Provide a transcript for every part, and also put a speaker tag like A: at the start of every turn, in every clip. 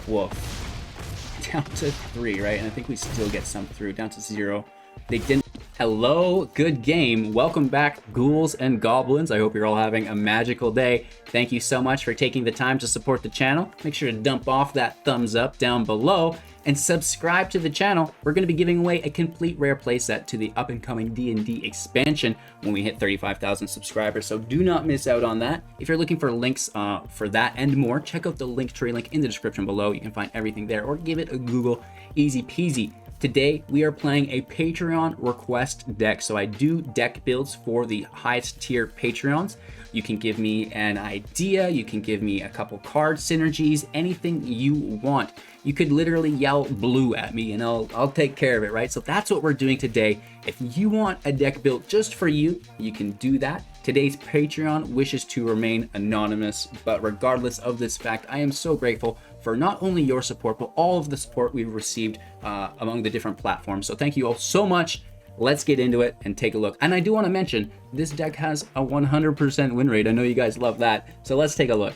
A: Woof. Down to 3, right? And I think we still get some through. Down to 0. They didn't. Hello, good game. Welcome back, ghouls and goblins. I hope you're all having a magical day. Thank you so much for taking the time to support the channel. Make sure to dump off that thumbs up down below and subscribe to the channel. We're going to be giving away a complete rare playset to the up-and-coming D&D expansion when we hit 35,000 subscribers, so do not miss out on that. If you're looking for links for that and more, check out the Linktree link in the description below. You can find everything there, or give it a Google. Easy peasy. Today, we are playing a Patreon request deck. So I do deck builds for the highest tier Patreons. You can give me an idea, you can give me a couple card synergies, anything you want. You could literally yell blue at me and I'll take care of it, right? So that's what we're doing today. If you want a deck built just for you, you can do that. Today's Patreon wishes to remain anonymous, but regardless of this fact, I am so grateful for not only your support, but all of the support we've received among the different platforms. So thank you all so much. Let's get into it and take a look. And I do want to mention, this deck has a 100% win rate. I know you guys love that. So let's take a look.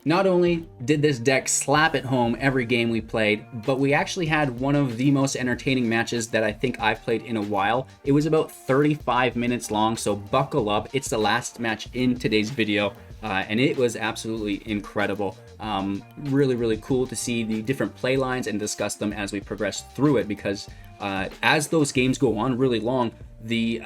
A: Not only did this deck slap at home every game we played, but we actually had one of the most entertaining matches that I think I've played in a while. It was about 35 minutes long, so buckle up. It's the last match in today's video, and it was absolutely incredible. Really, really cool to see the different play lines and discuss them as we progress through it, because as those games go on really long, the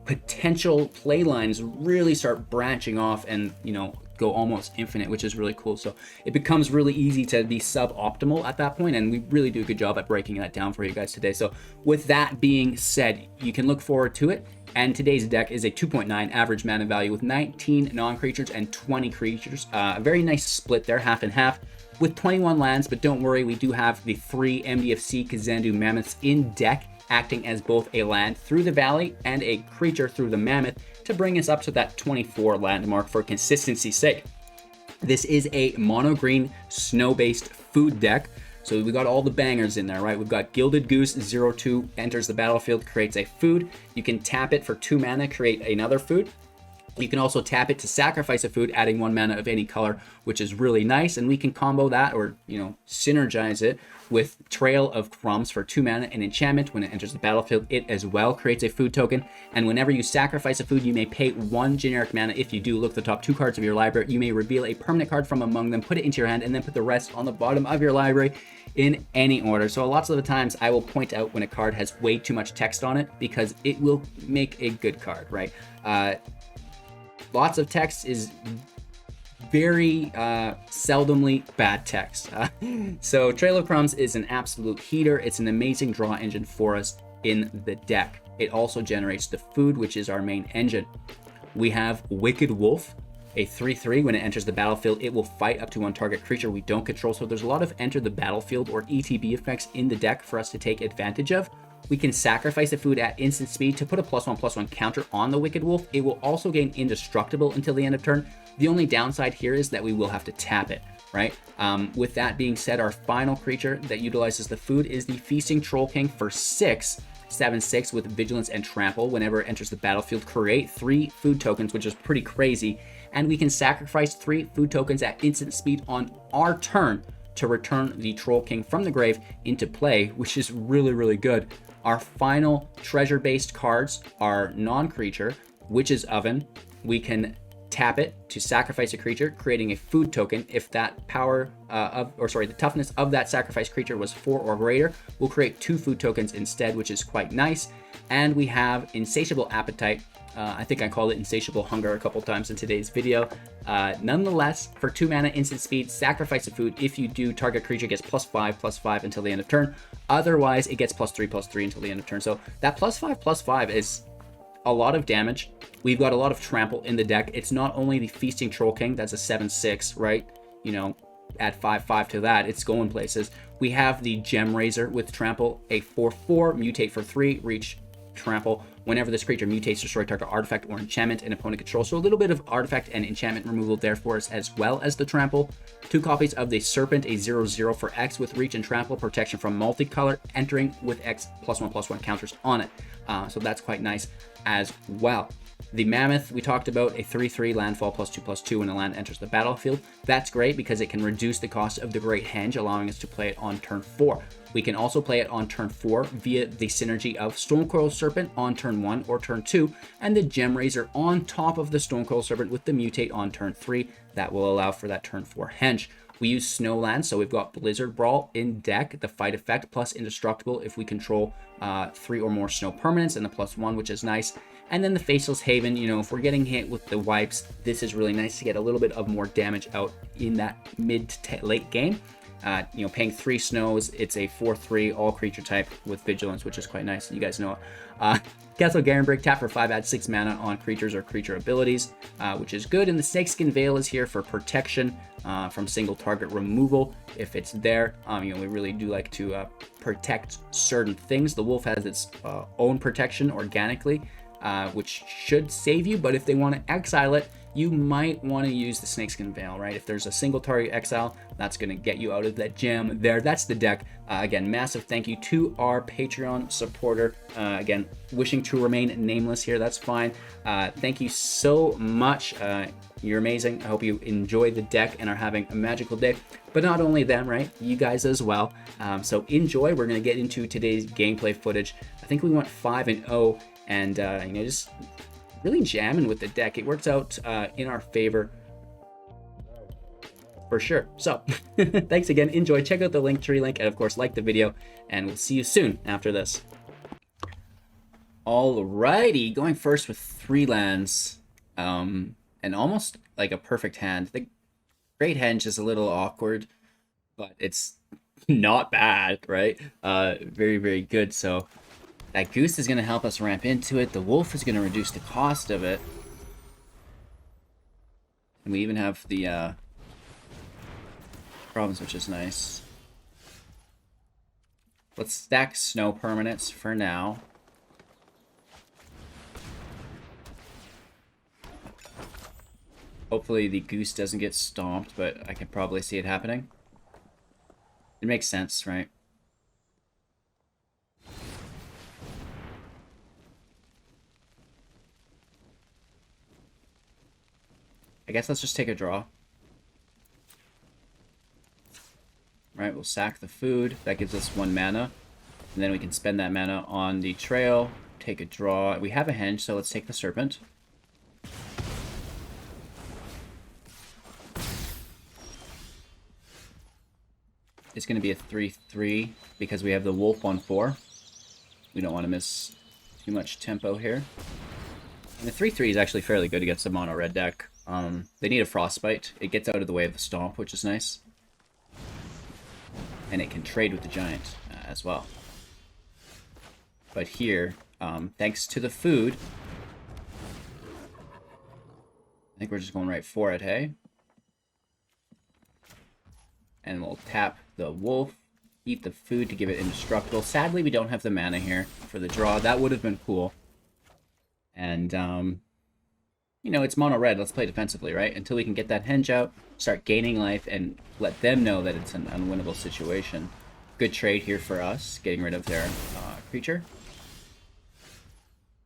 A: potential play lines really start branching off and, you know, go almost infinite, which is really cool. So it becomes really easy to be suboptimal at that point, and we really do a good job at breaking that down for you guys today. So with that being said, you can look forward to it. And today's deck is a 2.9 average mana value with 19 non-creatures and 20 creatures. A very nice split there, half and half, with 21 lands. But don't worry, we do have the 3 MDFC Kazandu Mammoths in deck, acting as both a land through the valley and a creature through the mammoth, to bring us up to that 24 landmark for consistency's sake. This is a mono green snow-based food deck. So we got all the bangers in there, right? We've got Gilded Goose, 0/2, enters the battlefield, creates a food. You can tap it for 2 mana, create another food. You can also tap it to sacrifice a food, adding 1 mana of any color, which is really nice. And we can combo that, or, you know, synergize it with Trail of Crumbs for 2 mana, an enchantment. When it enters the battlefield, it as well creates a food token. And whenever you sacrifice a food, you may pay 1 generic mana. If you do, look at the top 2 cards of your library. You may reveal a permanent card from among them, put it into your hand, and then put the rest on the bottom of your library in any order. So lots of the times I will point out when a card has way too much text on it, because it will make a good card, right? Lots of text is very seldomly bad text. So Trail of Crumbs is an absolute heater. It's an amazing draw engine for us in the deck. It also generates the food, which is our main engine. We have Wicked Wolf, a 3/3. When it enters the battlefield, it will fight up to 1 target creature we don't control. So there's a lot of enter the battlefield or ETB effects in the deck for us to take advantage of. We can sacrifice a food at instant speed to put a +1/+1 counter on the Wicked Wolf. It will also gain indestructible until the end of turn. The only downside here is that we will have to tap it, right? With that being said, our final creature that utilizes the food is the Feasting Troll King for 6, 7/6 with Vigilance and Trample. Whenever it enters the battlefield, create 3 food tokens, which is pretty crazy. And we can sacrifice 3 food tokens at instant speed on our turn to return the Troll King from the grave into play, which is really, really good. Our final treasure-based cards are non-creature, Witch's Oven. We can tap it to sacrifice a creature, creating a food token. If that the toughness of that sacrificed creature was 4 or greater, we'll create 2 food tokens instead, which is quite nice. And we have Insatiable Appetite. I think I called it Insatiable Hunger a couple times in today's video. Nonetheless, for 2 mana, instant speed, sacrifice a food. If you do, target creature gets +5/+5 until the end of turn. Otherwise, it gets +3/+3 until the end of turn. So that +5/+5 is a lot of damage. We've got a lot of trample in the deck. It's not only the Feasting Troll King, that's a 7/6, right? You know, add 5/5 to that, it's going places. We have the Gemrazer with trample, a 4/4, mutate for 3, reach trample. Whenever this creature mutates, destroy target artifact or enchantment an opponent controls. So a little bit of artifact and enchantment removal there for us, as well as the trample. 2 copies of the Serpent, a 0/0 for X with reach and trample, protection from multicolor, entering with X +1/+1 counters on it. So that's quite nice as well. The Mammoth, we talked about, a 3/3 landfall +2/+2 when a land enters the battlefield. That's great because it can reduce the cost of the Great Henge, allowing us to play it on turn 4. We can also play it on turn 4 via the synergy of Stonecoil Serpent on turn 1 or turn 2, and the Gemrazer on top of the Stonecoil Serpent with the Mutate on turn 3. That will allow for that turn 4 Henge. We use Snowland, so we've got Blizzard Brawl in deck, the fight effect, plus Indestructible if we control 3 or more snow permanents, and the +1, which is nice. And then the Faceless Haven, you know, if we're getting hit with the wipes, this is really nice to get a little bit of more damage out in that mid to late game. You know, paying 3 snows, it's a 4/3 all creature type with vigilance, which is quite nice. You guys know it. Castle Garenbrig, tap for 5, add 6 mana on creatures or creature abilities, which is good. And the Snakeskin Veil is here for protection from single target removal if it's there. You know, we really do like to protect certain things. The wolf has its own protection organically, which should save you, but if they want to exile it, you might want to use the Snakeskin Veil, right? If there's a single target exile, that's going to get you out of that jam there. That's the deck. Again, massive thank you to our Patreon supporter. Again, wishing to remain nameless here, that's fine. Thank you so much. You're amazing. I hope you enjoy the deck and are having a magical day. But not only them, right? You guys as well. So enjoy. We're going to get into today's gameplay footage. I think we went 5-0, and you know, just really jamming with the deck. It works out in our favor for sure. So thanks again. Enjoy. Check out the Linktree link, and of course like the video, and we'll see you soon after this. Alrighty, going first with 3 lands, and almost like a perfect hand. The Great Henge is a little awkward, but it's not bad, right? Very, very good. So that Goose is going to help us ramp into it. The Wolf is going to reduce the cost of it. And we even have the Crumbs, which is nice. Let's stack snow permanents for now. Hopefully the Goose doesn't get stomped, but I can probably see it happening. It makes sense, right? I guess let's just take a draw. Right, we'll sack the food. That gives us 1 mana. And then we can spend that mana on the trail, take a draw. We have a Henge, so let's take the Serpent. It's going to be a 3/3 because we have the Wolf on 4. We don't want to miss too much tempo here. And the 3/3 is actually fairly good against a mono red deck. They need a Frostbite. It gets out of the way of the Stomp, which is nice. And it can trade with the Giant as well. But here, thanks to the food, I think we're just going right for it, hey? And we'll tap the Wolf, eat the food to give it Indestructible. Sadly, we don't have the mana here for the draw. That would have been cool. And, you know, it's mono red. Let's play defensively, right? Until we can get that Henge out, start gaining life, and let them know that it's an unwinnable situation. Good trade here for us, getting rid of their creature.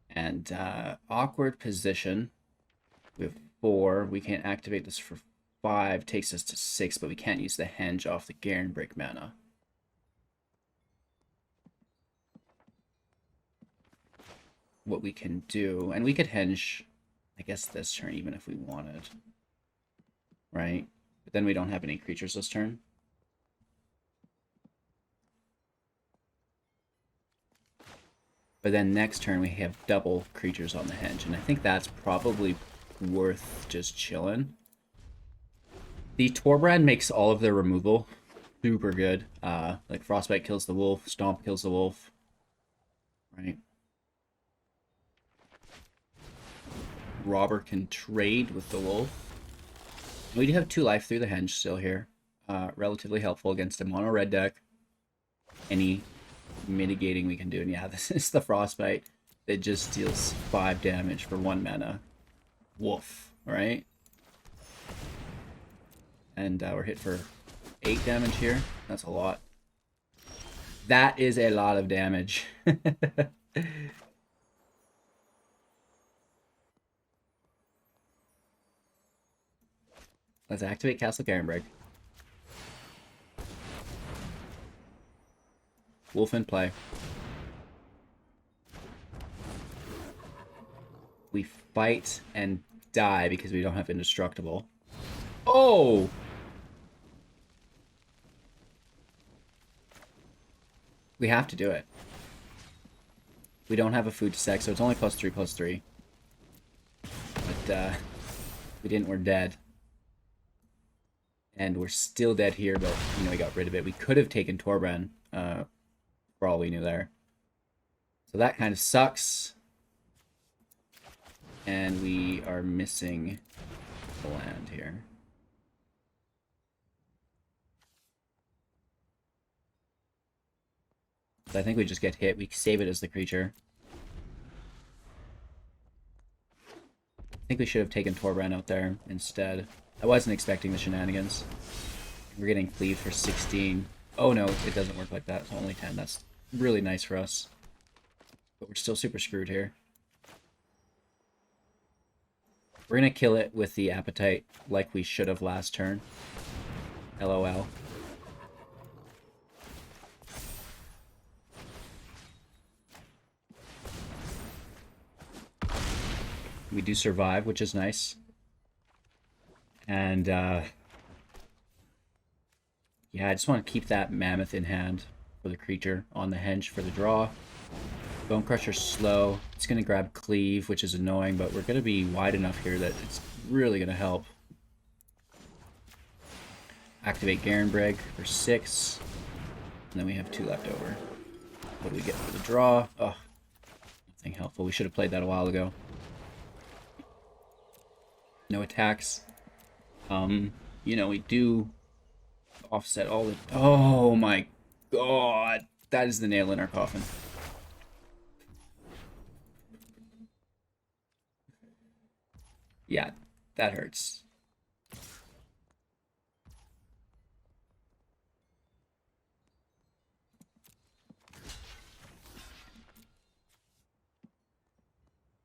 A: And awkward position. We have 4. We can't activate this for 5. Takes us to 6, but we can't use the Henge off the Garenbrig mana. What we can do, and we could Henge, I guess, this turn, even if we wanted. Right? But then we don't have any creatures this turn. But then next turn we have double creatures on the Henge, and I think that's probably worth just chilling. The Torbrand makes all of their removal super good. Like Frostbite kills the Wolf, Stomp kills the Wolf. Right? Robber can trade with the Wolf. We do have 2 life through the Henge still here. Relatively helpful against a mono red deck. Any mitigating we can do. And yeah, this is the Frostbite that just deals 5 damage for 1 mana. Woof, right? And we're hit for 8 damage here. That's a lot. That is a lot of damage. Let's activate Castle Garenbrig. Wolf in play. We fight and die because we don't have Indestructible. Oh! We have to do it. We don't have a food to sec, so it's only +3/+3. But, we didn't, we're dead. And we're still dead here, but, you know, we got rid of it. We could have taken Torbran, for all we knew there. So that kind of sucks. And we are missing the land here. So I think we just get hit. We save it as the creature. I think we should have taken Torbran out there instead. I wasn't expecting the shenanigans. We're getting cleaved for 16. Oh no, it doesn't work like that. It's only 10. That's really nice for us. But we're still super screwed here. We're going to kill it with the Appetite like we should have last turn. LOL. We do survive, which is nice. And, yeah, I just want to keep that Mammoth in hand for the creature on the Henge for the draw. Bone Crusher's slow. It's going to grab Cleave, which is annoying, but we're going to be wide enough here that it's really going to help. Activate Garenbrig for 6. And then we have 2 left over. What do we get for the draw? Oh, nothing helpful. We should have played that a while ago. No attacks. You know, we do offset all the... Oh my god! That is the nail in our coffin. Yeah, that hurts.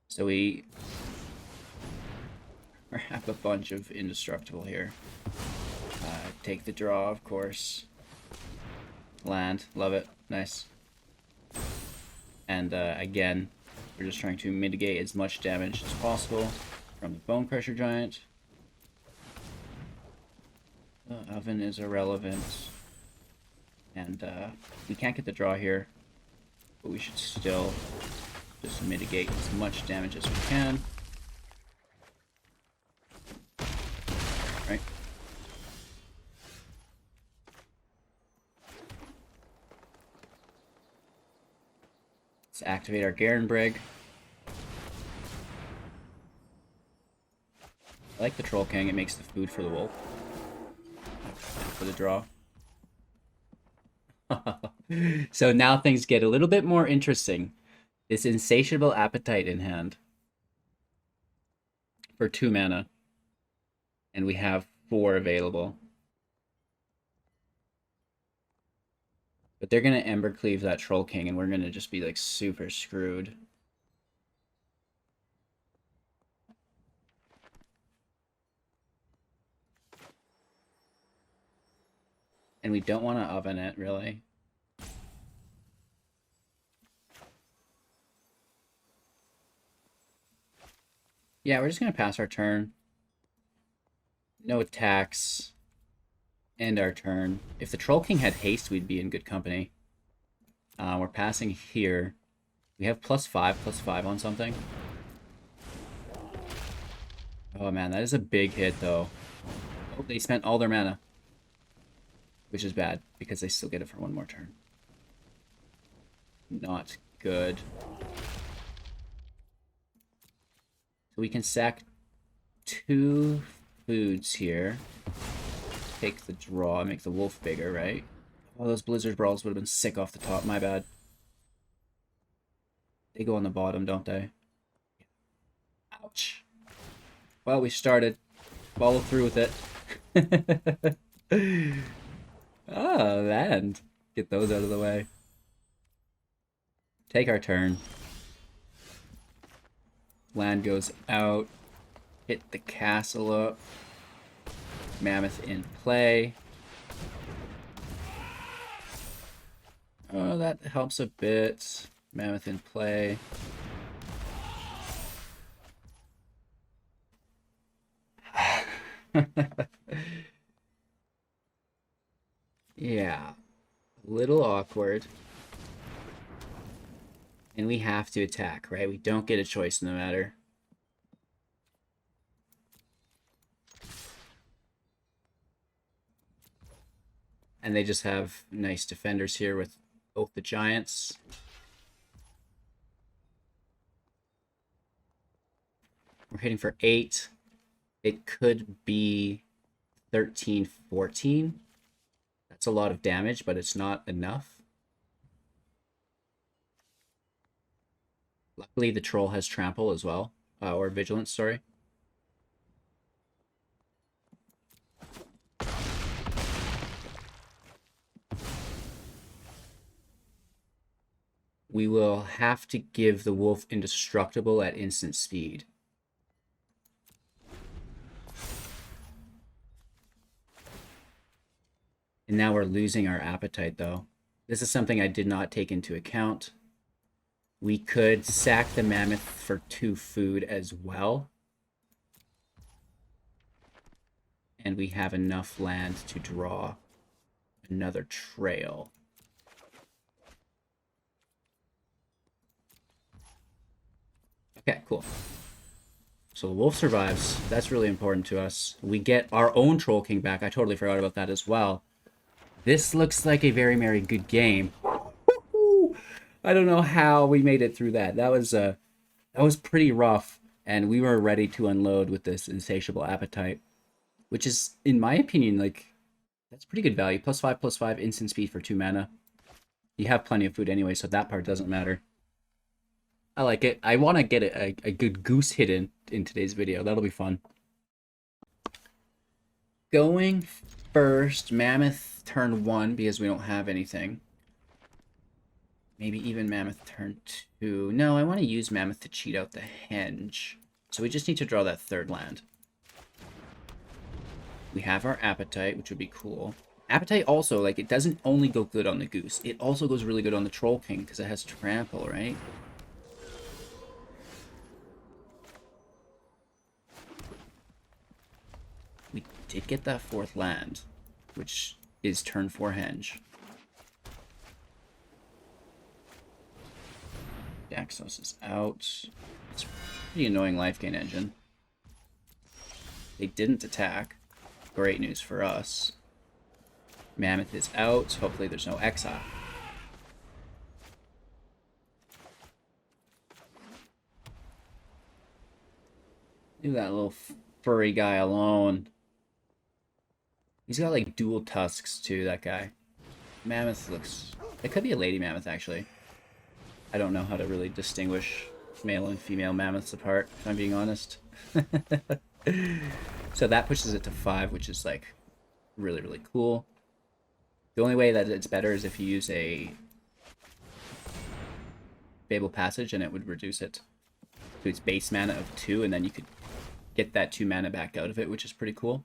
A: So we have a bunch of Indestructible here. Take the draw, of course. Land, love it, nice. And again, we're just trying to mitigate as much damage as possible from the Bone Crusher Giant. The Oven is irrelevant. And we can't get the draw here, but we should still just mitigate as much damage as we can. Right. Let's activate our Garenbrig. I like the Troll King, it makes the food for the wolf. And for the draw. So now things get a little bit more interesting. This Insatiable Appetite in hand. For 2 mana. And we have 4 available. But they're going to Ember Cleave that Troll King, and we're going to just be, like, super screwed. And we don't want to Oven it, really. Yeah, we're just going to pass our turn. No attacks. End our turn. If the Troll King had haste, we'd be in good company. We're passing here. We have +5/+5 on something. Oh man, that is a big hit though. Oh, they spent all their mana. Which is bad, because they still get it for 1 more turn. Not good. So we can sack 2 foods here. Take the draw, make the wolf bigger, right? Oh, those Blizzard Brawls would have been sick off the top, my bad. They go on the bottom, don't they? Ouch. Well, we started. Follow through with it. Oh, land. Get those out of the way. Take our turn. Land goes out. Hit the castle up. Mammoth in play. Oh, that helps a bit. Mammoth in play. Yeah, a little awkward. And we have to attack, right? We don't get a choice in the matter. And they just have nice defenders here with both the giants. We're hitting for 8. It could be 13, 14. That's a lot of damage, but it's not enough. Luckily, the troll has trample as well, or vigilance, sorry. We will have to give the wolf indestructible at instant speed. And now we're losing our appetite, though. This is something I did not take into account. We could sack the mammoth for 2 food as well. And we have enough land to draw another trail. Okay, cool. So the wolf survives. That's really important to us. We get our own Troll King back. I totally forgot about that as well. This looks like a very, very good game. I don't know how we made it through that. That was pretty rough, and we were ready to unload with this Insatiable Appetite, which is, in my opinion, like, that's pretty good value. +5/+5 instant speed for 2 mana. You have plenty of food anyway, so that part doesn't matter. I like it. I want to get a good goose hit in today's video. That'll be fun. Going first, Mammoth turn 1 because we don't have anything. Maybe even Mammoth turn 2. No, I want to use Mammoth to cheat out the Henge. So we just need to draw that 3rd land. We have our Appetite, which would be cool. Appetite also, like, it doesn't only go good on the Goose. It also goes really good on the Troll King because it has Trample, right? We did get that 4th land, which is turn 4 Henge. Daxos is out. It's a pretty annoying life gain engine. They didn't attack. Great news for us. Mammoth is out. Hopefully there's no exile. Leave that little furry guy alone. He's got like dual tusks too, that guy. Mammoth looks... It could be a lady mammoth actually. I don't know how to really distinguish male and female mammoths apart, if I'm being honest. So that pushes it to 5, which is like really, really cool. The only way that it's better is if you use a Babel Passage and it would reduce it to its base mana of 2, and then you could get that 2 mana back out of it, which is pretty cool.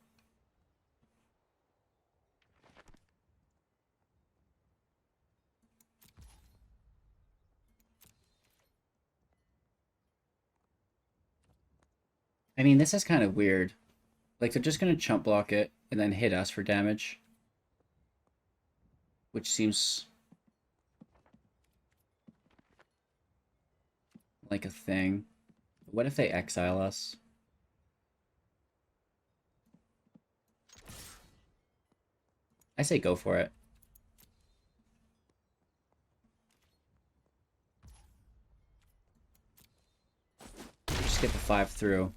A: I mean, this is kind of weird. Like, they're just going to chump block it and then hit us for damage. Which seems like a thing. What if they exile us? I say go for it. Just get the 5 through.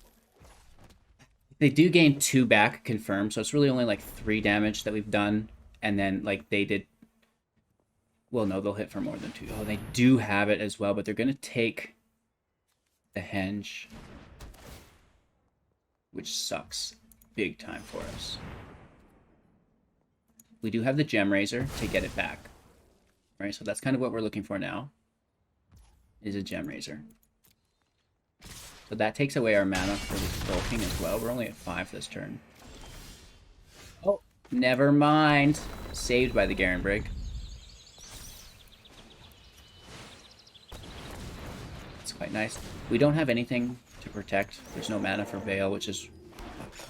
A: They do gain 2 back, confirmed, so it's really only like 3 damage that we've done. And then, like, they did... Well, no, they'll hit for more than 2. Oh, they do have it as well, but they're going to take the Henge. Which sucks big time for us. We do have the Gemrazer to get it back. Right, so that's kind of what we're looking for now. Is a Gemrazer. So that takes away our mana for the Troll King as well. We're only at 5 this turn. Never mind. Saved by the Garenbrig. It's quite nice. We don't have anything to protect. There's no mana for Veil, which is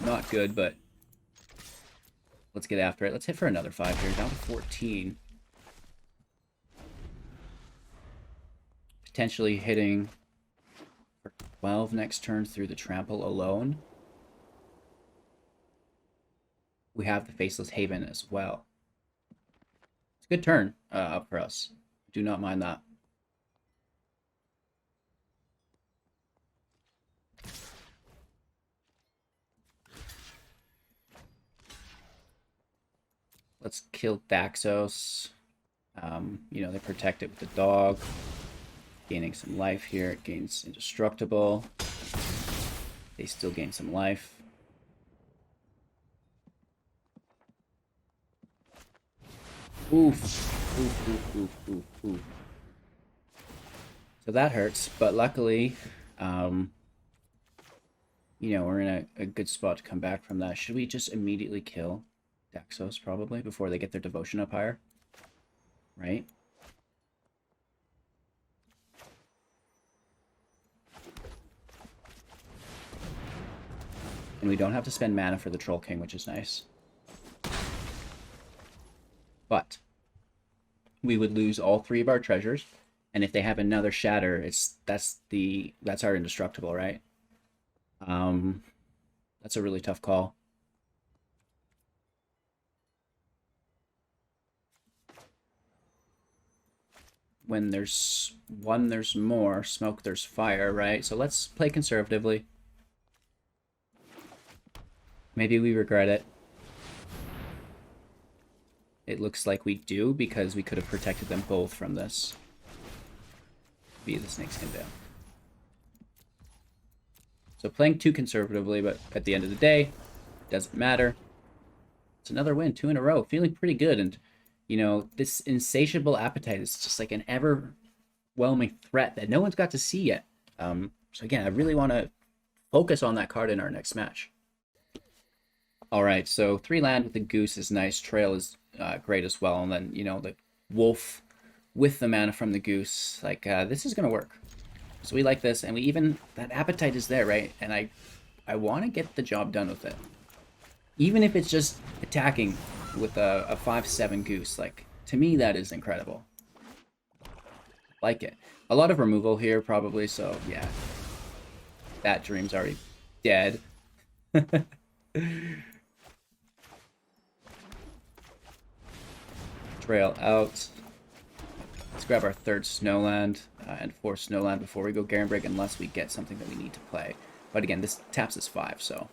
A: not good, but let's get after it. Let's hit for another 5 here. Down to 14. Potentially hitting for 12 next turn through the trample alone. We have the Faceless Haven as well. It's a good turn up for us. Do not mind that. Let's kill Daxos. You know, they protect it with the dog. Gaining some life here. It gains indestructible. They still gain some life. Oof. Oof, oof, oof, oof, oof. So that hurts, but luckily, you know, we're in a good spot to come back from that. Should we just immediately kill Daxos, probably, before they get their devotion up higher? Right? And we don't have to spend mana for the Troll King, which is nice. But we would lose all 3 of our treasures, and if they have another shatter, that's our indestructible, right? That's a really tough call. When there's one, there's more. Smoke, there's fire, right? So let's play conservatively. Maybe we regret it. It looks like we do, because we could have protected them both from this via the Snakeskin Veil. So playing too conservatively, but at the end of the day, it doesn't matter. It's another win, 2 in a row. Feeling pretty good, and you know, this Insatiable Appetite is just like an overwhelming threat that no one's got to see yet. So again, I really want to focus on that card in our next match. All right, so 3 land with the Goose is nice. Trail is great as well. And then, you know, the Wolf with the mana from the Goose. Like, this is going to work. So we like this. And we even, that Appetite is there, right? And I want to get the job done with it. Even if it's just attacking with a 5/7 Goose. Like, to me, that is incredible. Like it. A lot of removal here, probably. So, yeah. That dream's already dead. Trail out. Let's grab our 3rd Snowland and 4th Snowland before we go Garenbrig, unless we get something that we need to play. But again, this taps us 5, so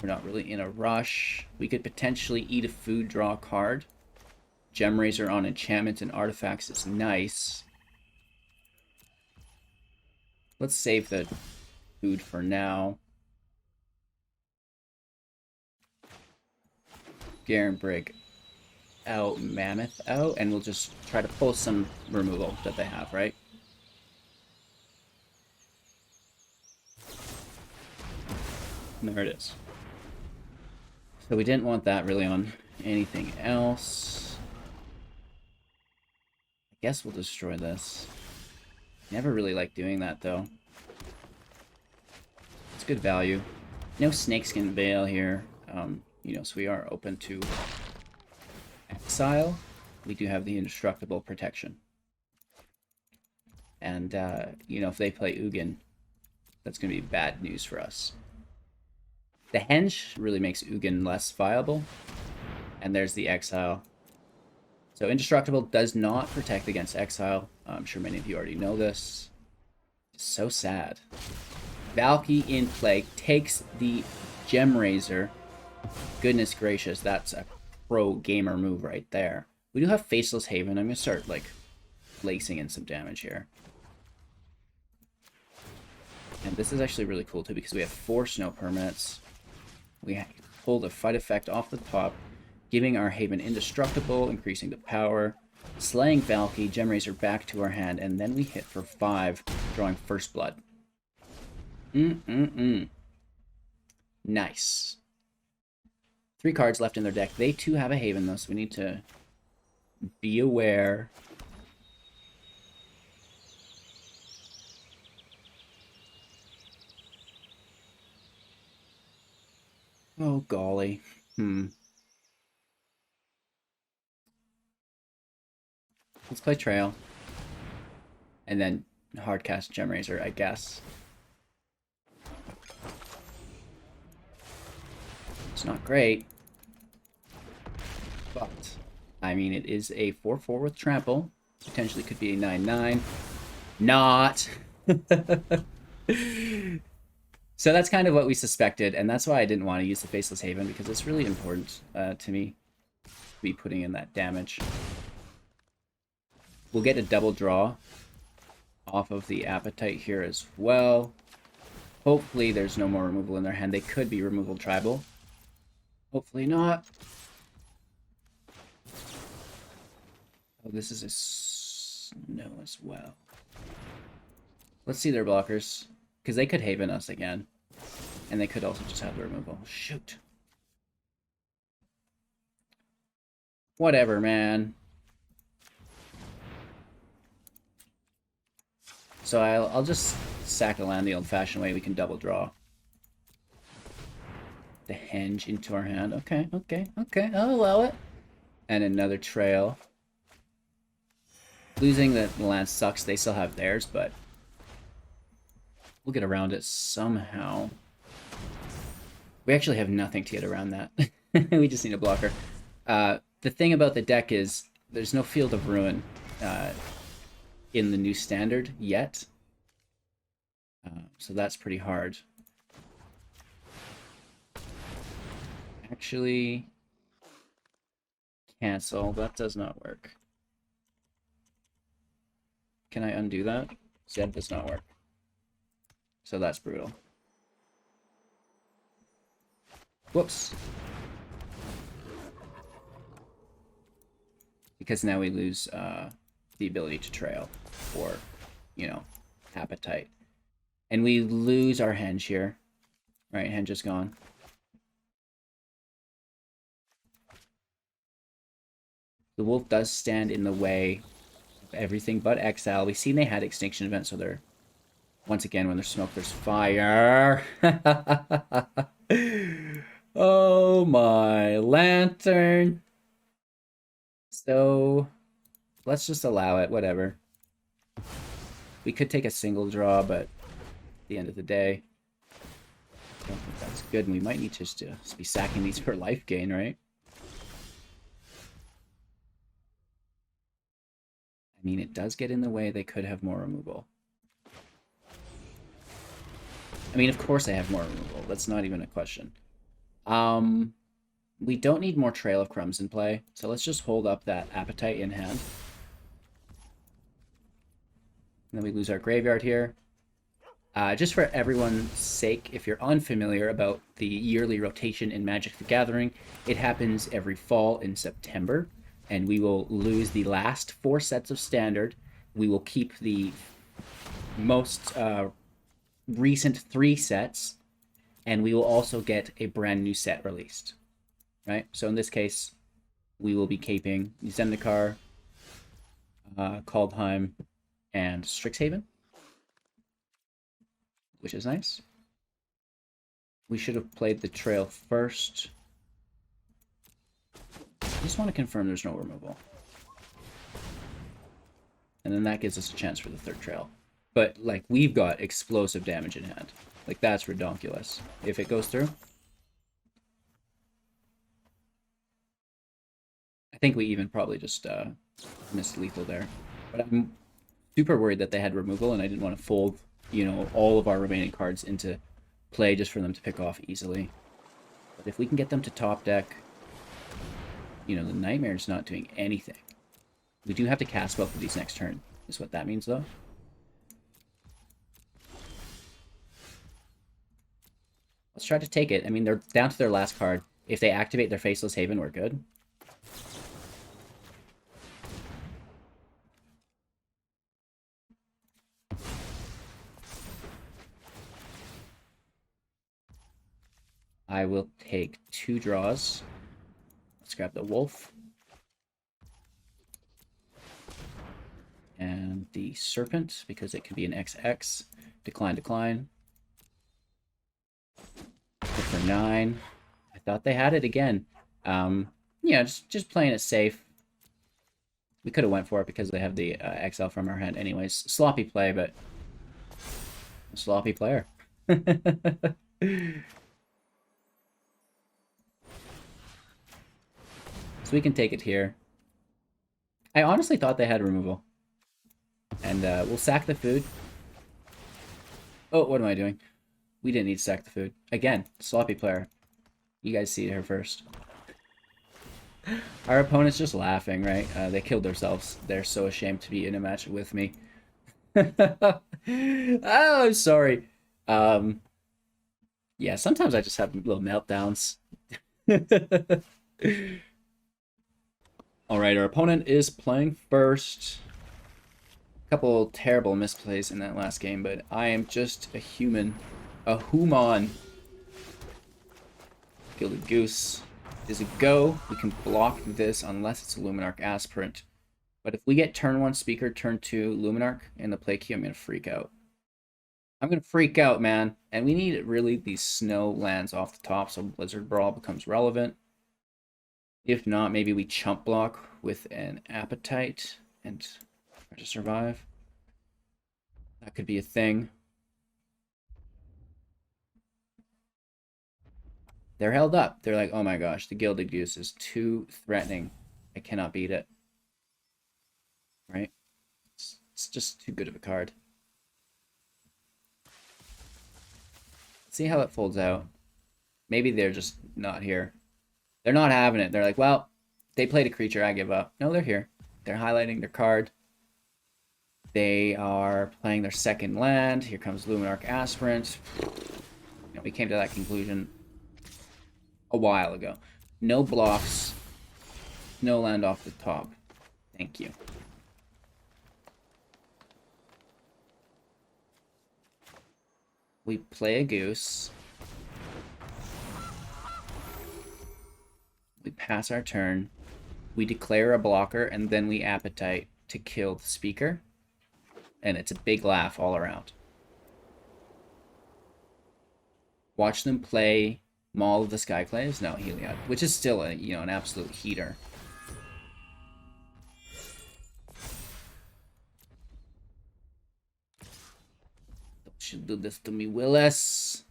A: we're not really in a rush. We could potentially eat a food, draw a card. Gemrazer on enchantments and artifacts is nice. Let's save the food for now. Garenbrig out, Mammoth out, and we'll just try to pull some removal that they have, right? And there it is. So we didn't want that really on anything else. I guess we'll destroy this. Never really like doing that, though. It's good value. No Snakeskin Veil here. You know, so we are open to exile. We do have the indestructible protection. And, you know, if they play Ugin, that's going to be bad news for us. The Henge really makes Ugin less viable. And there's the exile. So indestructible does not protect against exile. I'm sure many of you already know this. So sad. Valky in play takes the Gemrazer. Goodness gracious, that's a pro gamer move right there. We do have Faceless Haven. I'm going to start, like, lacing in some damage here. And this is actually really cool, too, because we have 4 snow permanents. We pull the fight effect off the top, giving our Haven indestructible, increasing the power, slaying Valky, Gemrazer back to our hand, and then we hit for 5, drawing First Blood. Nice. 3 cards left in their deck. They too have a Haven, though, so we need to be aware. Oh, golly. Let's play Trail. And then hardcast Gemrazer, I guess. It's not great. But, I mean, it is a 4/4 with trample. Potentially could be a 9/9. Not! So that's kind of what we suspected, and that's why I didn't want to use the Faceless Haven, because it's really important to me to be putting in that damage. We'll get a double draw off of the Appetite here as well. Hopefully there's no more removal in their hand. They could be removal tribal. Hopefully not. Oh, this is a snow as well. Let's see their blockers, because they could Haven us again. And they could also just have the removal. Shoot. Whatever, man. So I'll just sack a land the old-fashioned way. We can double draw the Henge into our hand. Okay, okay, okay. I'll allow it. And another Trail. Losing the land sucks. They still have theirs, but we'll get around it somehow. We actually have nothing to get around that. We just need a blocker. The thing about the deck is there's no Field of Ruin in the new standard yet. So that's pretty hard. Actually, cancel. That does not work. Can I undo that? See, that does not work. So that's brutal. Whoops. Because now we lose the ability to Trail or, you know, Appetite. And we lose our Henge here. Right, Henge is gone. The wolf does stand in the way of everything but exile. We've seen they had Extinction Event, so they're... Once again, when there's smoke, there's fire. Oh my lantern. So, let's just allow it, whatever. We could take a single draw, but at the end of the day, I don't think that's good, and we might need to just be sacking these for life gain, right? I mean, it does get in the way. They could have more removal. I mean, of course they have more removal. That's not even a question. We don't need more Trail of Crumbs in play, so let's just hold up that Appetite in hand. And then we lose our graveyard here. Just for everyone's sake, if you're unfamiliar about the yearly rotation in Magic the Gathering, it happens every fall in September, and we will lose the last 4 sets of Standard. We will keep the most recent 3 sets, and we will also get a brand new set released. Right? So in this case, we will be caping Zendikar, Kaldheim, and Strixhaven, which is nice. We should have played the Trail first. I just want to confirm there's no removal. And then that gives us a chance for the 3rd Trail. But, like, we've got explosive damage in hand. Like, that's redonkulous. If it goes through. I think we even probably just missed lethal there. But I'm super worried that they had removal, and I didn't want to fold, you know, all of our remaining cards into play just for them to pick off easily. But if we can get them to top deck, you know, the Nightmare's not doing anything. We do have to cast both of these next turn, is what that means, though. Let's try to take it. I mean, they're down to their last card. If they activate their Faceless Haven, we're good. I will take 2 draws. Let's grab the wolf. And the serpent, because it can be an XX. Decline, decline. Good for 9. I thought they had it again. Yeah, just playing it safe. We could have went for it because they have the XL from our hand anyways. Sloppy play, but a sloppy player. So we can take it here. I honestly thought they had removal. And we'll sack the food. Oh, what am I doing? We didn't need to sack the food. Again, sloppy player. You guys see her first. Our opponent's just laughing, right? They killed themselves. They're so ashamed to be in a match with me. Oh, I'm sorry. Yeah, sometimes I just have little meltdowns. Alright, our opponent is playing first. A couple terrible misplays in that last game, but I am just a human. A human. Gilded Goose is a go. We can block this unless it's a Luminarch Aspirant. But if we get turn 1 Speaker, turn 2 Luminarch in the play queue, I'm going to freak out. I'm going to freak out, man. And we need really these snow lands off the top so Blizzard Brawl becomes relevant. If not, maybe we chump block with an Appetite and try to survive. That could be a thing. They're held up. They're like, oh my gosh, the Gilded Goose is too threatening. I cannot beat it. Right? It's just too good of a card. See how it folds out. Maybe they're just not here. They're not having it. They're like, well, they played a creature, I give up. No, they're here. They're highlighting their card. They are playing their second land. Here comes Luminarch Aspirant. You know, we came to that conclusion a while ago. No blocks. No land off the top. Thank you. We play a goose. We pass our turn. We declare a blocker, and then we Appetite to kill the speaker. And it's a big laugh all around. Watch them play Maul of the Skyclaves. No, Heliod, which is still a, you know, an absolute heater. Don't you do this to me, Willis.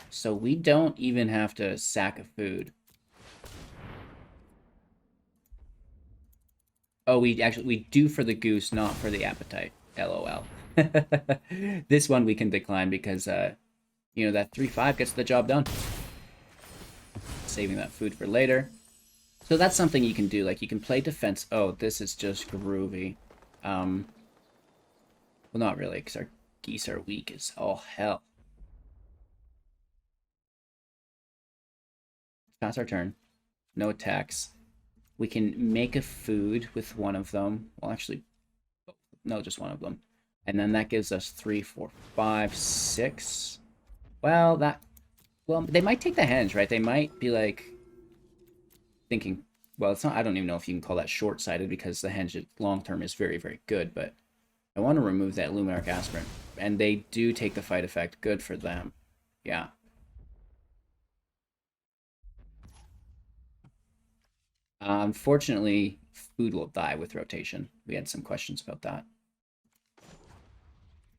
A: So we don't even have to sack a food. Oh, we do for the goose, not for the Appetite. LOL. This one we can decline because, you know, that 3/5 gets the job done. Saving that food for later. So that's something you can do. Like, you can play defense. Oh, this is just groovy. Well, not really, because our geese are weak as all hell. Pass our turn. No attacks. We can make a food with one of them. Well, actually, no, just one of them. And then that gives us 3, 4, 5, 6. Well, they might take the henge, right? They might be like thinking, well, it's not, I don't even know if you can call that short-sighted because the henge long-term is very, very good, but I want to remove that Luminarch Aspirant. And they do take the fight effect. Good for them. Yeah. Unfortunately, food will die with rotation. We had some questions about that.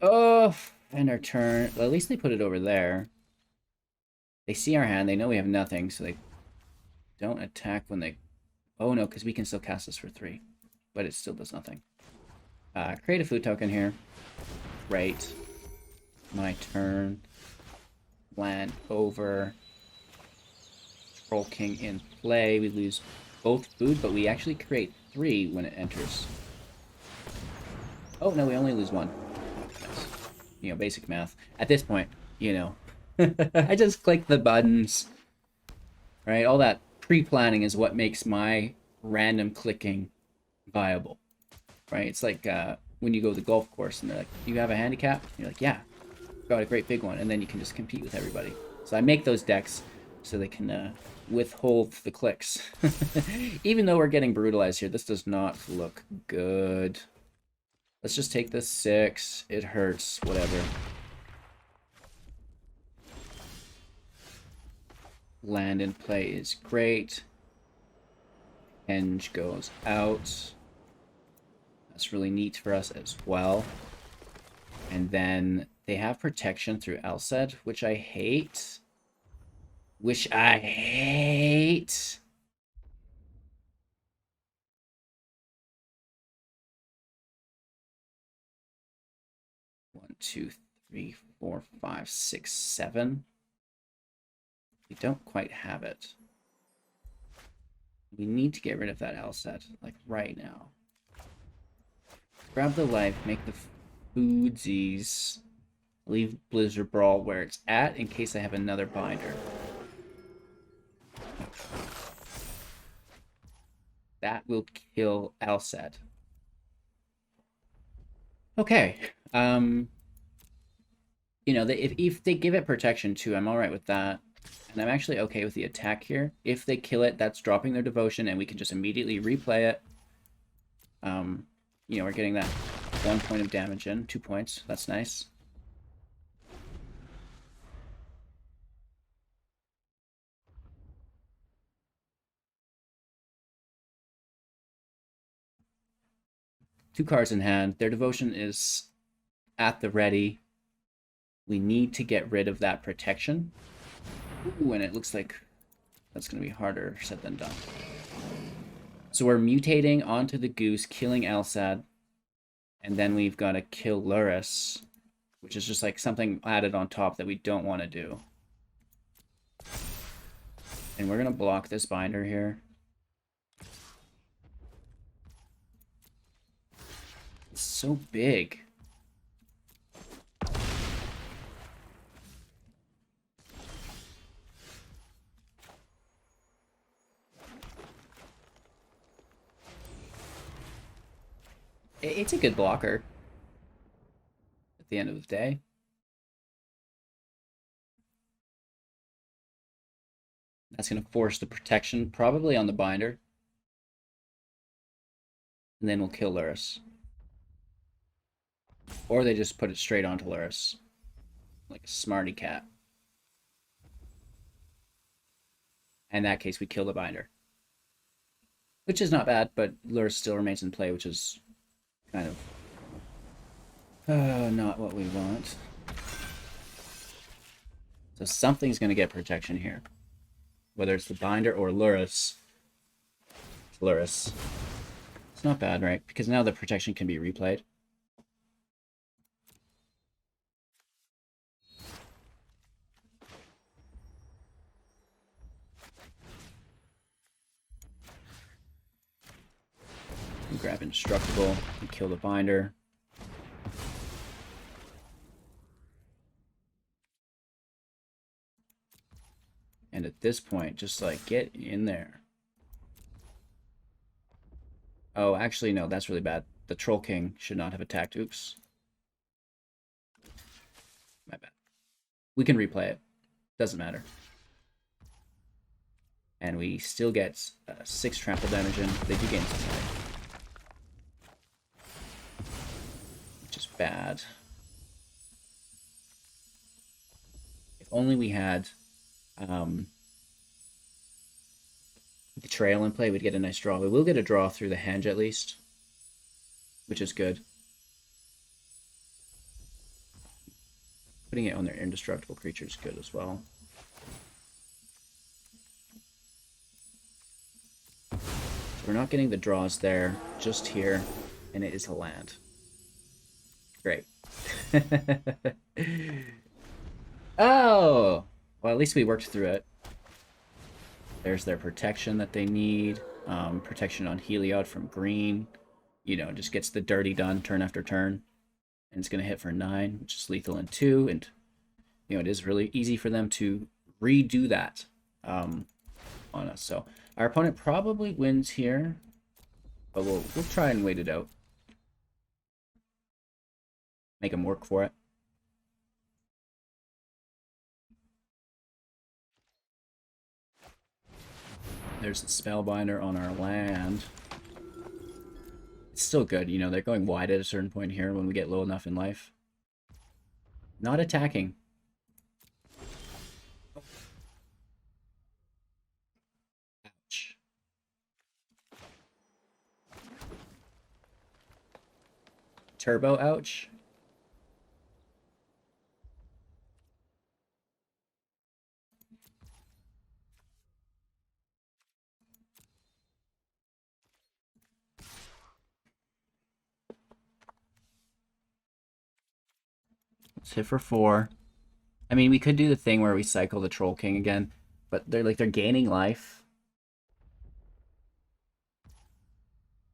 A: Oh, and our turn. Well, at least they put it over there. They see our hand. They know we have nothing, so they don't attack when they... Oh, no, because we can still cast this for 3. But it still does nothing. Create a food token here. Right. My turn. Land over. Troll King in play. We lose both food, but we actually create 3 when it enters. Oh, no, we only lose 1. Nice. You know, basic math. At this point, you know, I just click the buttons. Right? All that pre-planning is what makes my random clicking viable. right? It's like when you go to the golf course and they're like, "Do you have a handicap?" You're like, "Yeah, got a great big one," and then you can just compete with everybody. So I make those decks so they can withhold the clicks. Even though we're getting brutalized here, this does not look good. Let's just take this 6. It hurts, whatever. Land in play is great. Henge goes out. That's really neat for us as well. And then they have protection through Alced, which I hate. Which I hate. One, two, three, 4, 5, 6, 7. We don't quite have it. We need to get rid of that Alced, like right now. Grab the life, make the foodsies. Leave Blizzard Brawl where it's at in case I have another binder. That will kill Alced. Okay. You know, if they give it protection too, I'm alright with that. And I'm actually okay with the attack here. If they kill it, that's dropping their devotion, and we can just immediately replay it. You know, we're getting that 1 point of damage in, 2 points. That's nice. Two cards in hand. Their devotion is at the ready. We need to get rid of that protection. Ooh, and it looks like that's going to be harder said than done. So we're mutating onto the Goose, killing Alced, and then we've got to kill Lurrus, which is just like something added on top that we don't want to do. And we're going to block this binder here. It's so big. It's a good blocker at the end of the day. That's going to force the protection probably on the binder. And then we'll kill Lurrus. Or they just put it straight onto Lurrus. Like a smarty cat. In that case, we kill the binder. Which is not bad, but Lurrus still remains in play, which is kind of not what we want. So something's going to get protection here. Whether it's the binder or Lurrus. It's Lurrus. It's not bad, right? Because now the protection can be replayed. Grab Indestructible and kill the binder. And at this point, just like get in there. Oh, actually, no, that's really bad. The Troll King should not have attacked. Oops. My bad. We can replay it. Doesn't matter. And we still get 6 trample damage in. They do gain some life. Which is bad. If only we had the Trail in play, we'd get a nice draw. We will get a draw through the Henge at least, which is good. Putting it on their indestructible creature is good as well. So we're not getting the draws there, just here, and it is a land. Great. Oh! Well, at least we worked through it. There's their protection that they need. Protection on Heliod from green. You know, just gets the dirty done turn after turn. And it's going to hit for 9, which is lethal in 2. And, you know, it is really easy for them to redo that on us. So our opponent probably wins here. But we'll try and wait it out. Make him work for it. There's a Spellbinder on our land. It's still good, you know, they're going wide at a certain point here when we get low enough in life. Not attacking. Ouch. Turbo ouch. Let's hit for 4. I mean, we could do the thing where we cycle the Troll King again, but they're gaining life.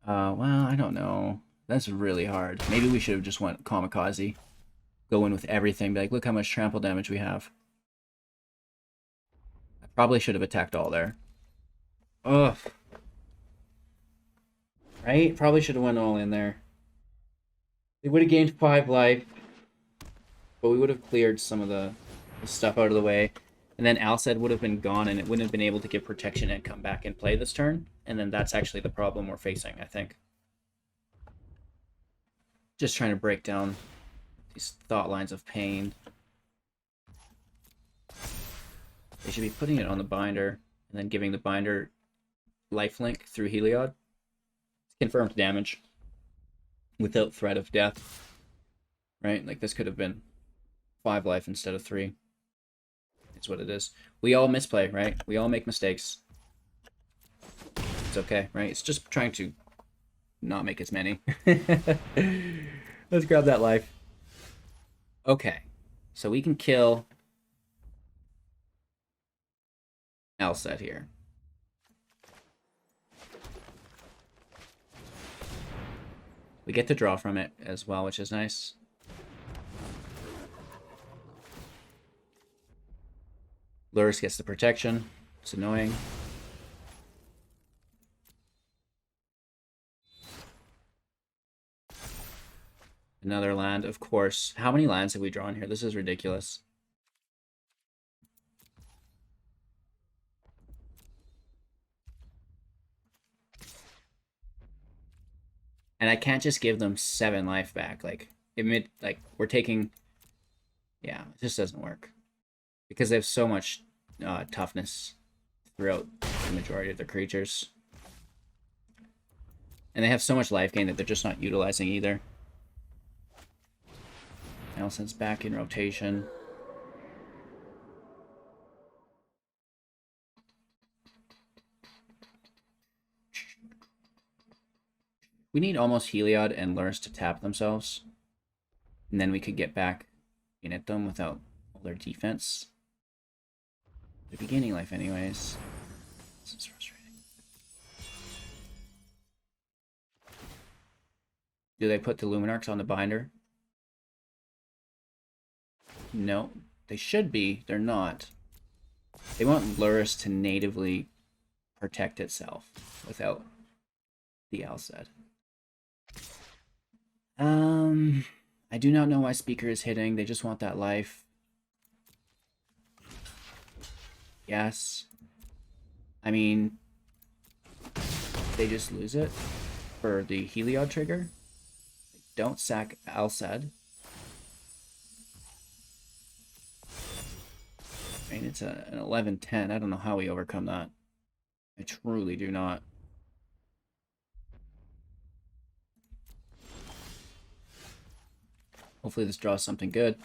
A: Well, I don't know. That's really hard. Maybe we should have just went Kamikaze. Go in with everything. Be like, look how much trample damage we have. I probably should have attacked all there. Ugh. Right? Probably should have went all in there. They would have gained 5 life. But we would have cleared some of the stuff out of the way. And then Alced would have been gone, and it wouldn't have been able to give protection and come back and play this turn. And then that's actually the problem we're facing, I think. Just trying to break down these thought lines of pain. They should be putting it on the binder, and then giving the binder lifelink through Heliod. Confirmed damage. Without threat of death. Right? Like, this could have been 5 life instead of 3. It's what it is. We all misplay, right? We all make mistakes. It's okay, right? It's just trying to not make as many. Let's grab that life. Okay. So we can kill Alced here. We get to draw from it as well, which is nice. Lurrus gets the protection. It's annoying. Another land, of course. How many lands have we drawn here? This is ridiculous. And I can't just give them 7 life back. Like, we're taking... Yeah, it just doesn't work. Because they have so much toughness throughout the majority of their creatures. And they have so much life gain that they're just not utilizing either. Alced's back in rotation. We need almost Heliod and Lurrus to tap themselves. And then we could get back in at them without all their defense. They're beginning life anyways. This is frustrating. Do they put the Luminarchs on the binder? No. They should be. They're not. They want Lurrus to natively protect itself without the Alced. I do not know why Speaker is hitting. They just want that life. Yes. I mean, they just lose it for the Heliod trigger. They don't sack Alced. I mean, it's an 11-10. I don't know how we overcome that. I truly do not. Hopefully this draws something good.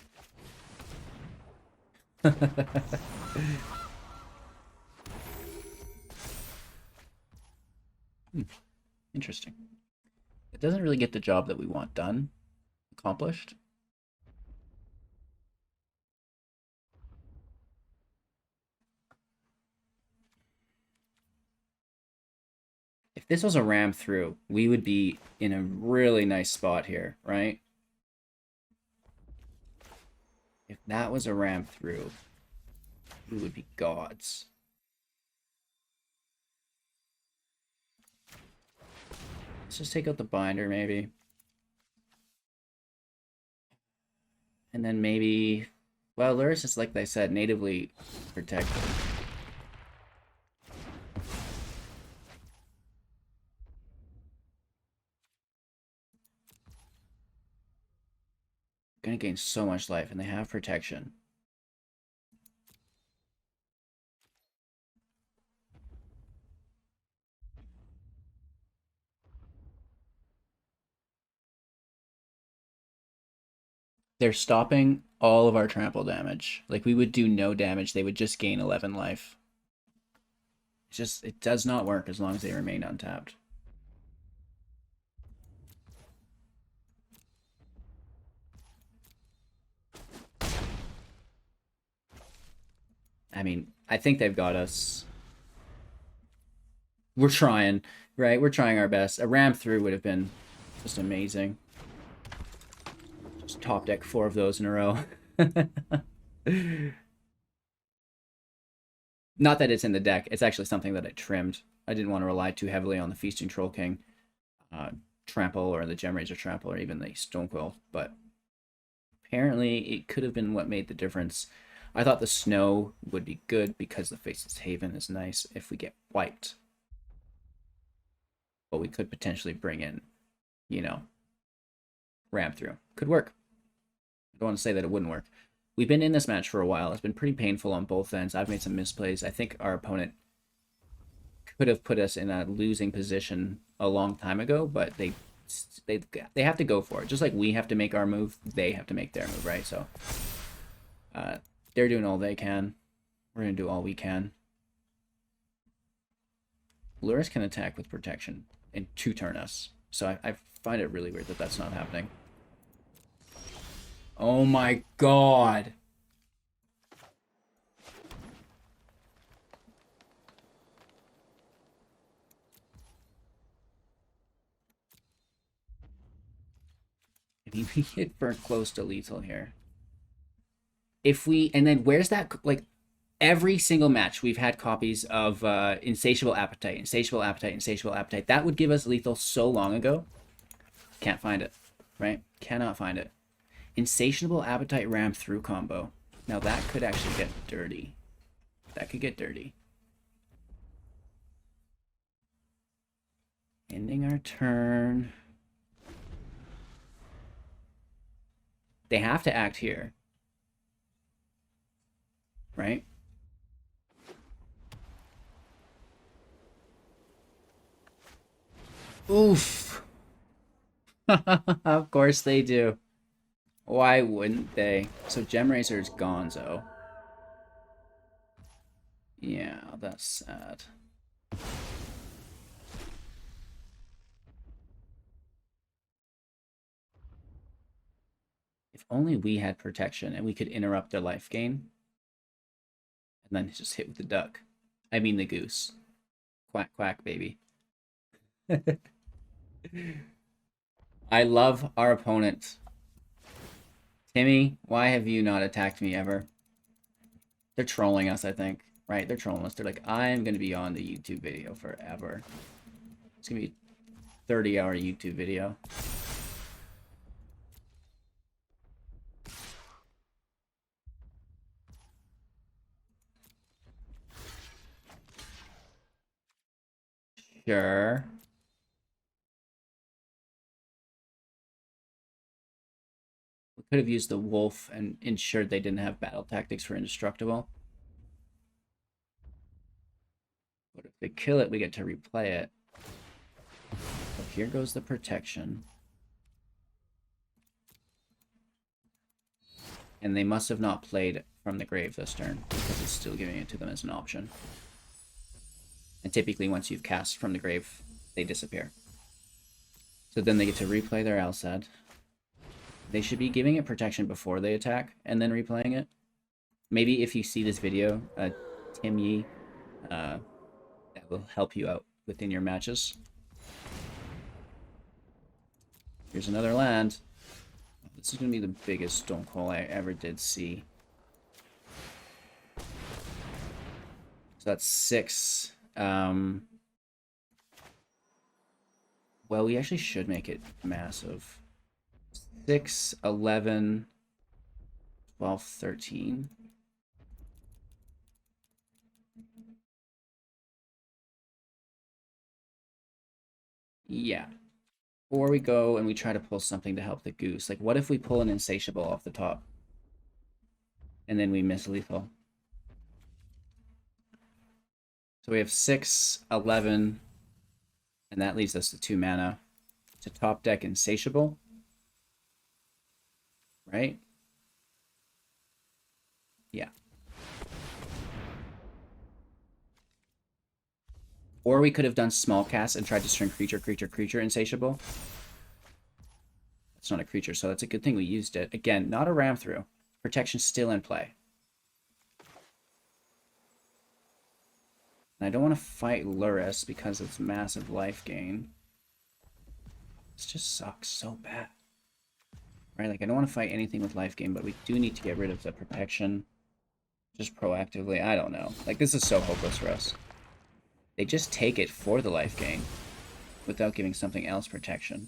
A: Interesting. It doesn't really get the job that we want done, accomplished. If this was a ram through, we would be in a really nice spot here, right? If that was a ram through, we would be gods. Let's just take out the binder, maybe. And then maybe, well, Luris is, like I said, natively protected. Gonna gain so much life, and they have protection. They're stopping all of our trample damage. Like, we would do no damage. They would just gain 11 life. It's just, it does not work as long as they remain untapped. I mean, I think they've got us. We're trying, right? We're trying our best. A ram through would have been just amazing. Just top deck 4 of those in a row. Not that it's in the deck. It's actually something that I trimmed. I didn't want to rely too heavily on the Feasting Troll King trample or the Gemrazer trample or even the Stonecoil, but apparently it could have been what made the difference. I thought the snow would be good because the Faceless Haven is nice if we get wiped. But we could potentially bring in, you know, ram through. Could work. I don't want to say that it wouldn't work. We've been in this match for a while. It's been pretty painful on both ends. I've made some misplays. I think our opponent could have put us in a losing position a long time ago, but they have to go for it. Just like we have to make our move, they have to make their move, right? So they're doing all they can. We're going to do all we can. Luris can attack with protection and 2-turn us. So I find it really weird that that's not happening. Oh my god. I mean, we hit burnt close to lethal here. If we, and then where's that, like, every single match we've had copies of Insatiable Appetite, Insatiable Appetite, Insatiable Appetite. That would give us lethal so long ago. Can't find it, right? Cannot find it. Insatiable Appetite ram through combo. Now that could actually get dirty. That could get dirty. Ending our turn. They have to act here. Right? Oof. Of course they do. Why wouldn't they? So Gemrazer is gonzo. Yeah, that's sad. If only we had protection and we could interrupt their life gain. And then just hit with the duck. I mean the goose. Quack, quack, baby. I love our opponent. Timmy, why have you not attacked me ever? They're trolling us, I think. Right? They're trolling us. They're like, I'm going to be on the YouTube video forever. It's going to be a 30-hour YouTube video. Sure. We could have used the wolf and ensured they didn't have battle tactics for indestructible. But if they kill it, we get to replay it. So here goes the protection. And they must have not played from the grave this turn, because it's still giving it to them as an option. And typically, once you've cast from the grave, they disappear. So then they get to replay their Alsad. They should be giving it protection before they attack, and then replaying it. Maybe if you see this video, Tim Yee, that will help you out within your matches. Here's another land. This is going to be the biggest Stonecoil I ever did see. So that's 6. Well, we actually should make it massive. 6, 11, 12, 13. Yeah. Or we go and we try to pull something to help the goose. Like, what if we pull an Insatiable off the top? And then we miss lethal. So we have 6, 11, and that leaves us to 2 mana to top deck Insatiable. Right? Yeah. Or we could have done small cast and tried to string creature, Insatiable. It's not a creature, so that's a good thing we used it. Again, not a ram through. Protection's still in play. And I don't want to fight Lurrus because it's massive life gain. This just sucks so bad. Right, like I don't want to fight anything with life gain, but we do need to get rid of the protection. Just proactively, I don't know. Like, this is so hopeless for us. They just take it for the life gain without giving something else protection.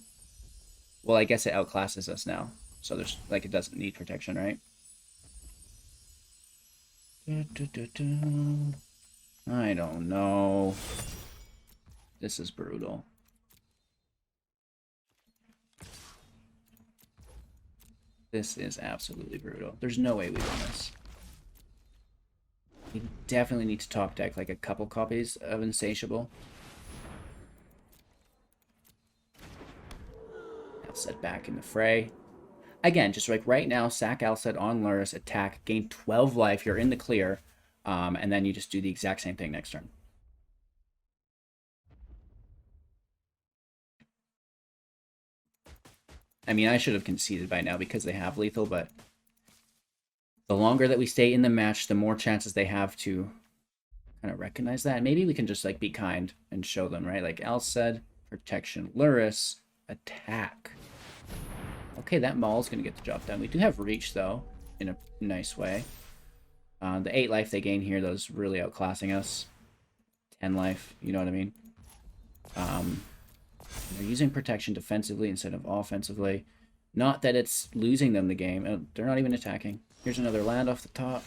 A: Well, I guess it outclasses us now. So there's, like, it doesn't need protection, right? I don't know. This is brutal. This is absolutely brutal. There's no way we win this. We definitely need to top deck like a couple copies of Insatiable. Alced back in the fray. Again, just like right now, sack Alced on Lurrus, attack, gain 12 life, you're in the clear, and then you just do the exact same thing next turn. I mean, I should have conceded by now because they have lethal, but the longer that we stay in the match, the more chances they have to kind of recognize that. Maybe we can just like be kind and show them, right? Like Alced, protection, Lurrus, attack. Okay, that Maul's going to get the job done. We do have reach, though, in a nice way. The 8 life they gain here, though, is really outclassing us. 10 life, you know what I mean? They're using protection defensively instead of offensively. Not that it's losing them the game. They're not even attacking. Here's another land off the top.